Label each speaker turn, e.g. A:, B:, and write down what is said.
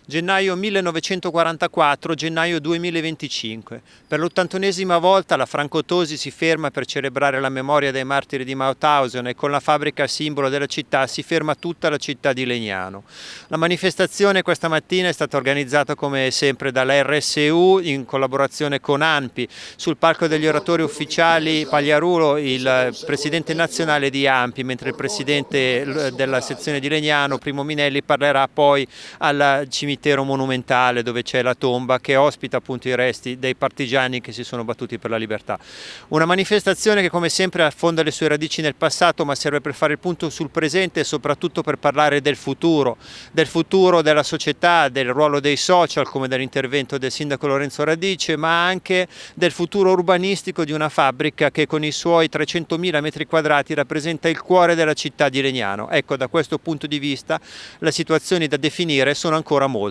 A: Gennaio 1944, gennaio 2025. Per l'81esima volta la Franco-Tosi si ferma per celebrare la memoria dei martiri di Mauthausen e con la fabbrica simbolo della città si ferma tutta la città di Legnano. La manifestazione questa mattina è stata organizzata come sempre dalla RSU in collaborazione con ANPI. Sul palco degli oratori ufficiali Pagliarulo, il presidente nazionale di ANPI, mentre il presidente della sezione di Legnano, Primo Minelli, parlerà poi al cimitero monumentale dove c'è la tomba che ospita appunto i resti dei partigiani che si sono battuti per la libertà. Una manifestazione che come sempre affonda le sue radici nel passato ma serve per fare il punto sul presente e soprattutto per parlare del futuro della società, del ruolo dei social come dall'intervento del sindaco Lorenzo Radice, ma anche del futuro urbanistico di una fabbrica che con i suoi 300.000 metri quadrati rappresenta il cuore della città di Legnano. Ecco, da questo punto di vista le situazioni da definire sono ancora molte.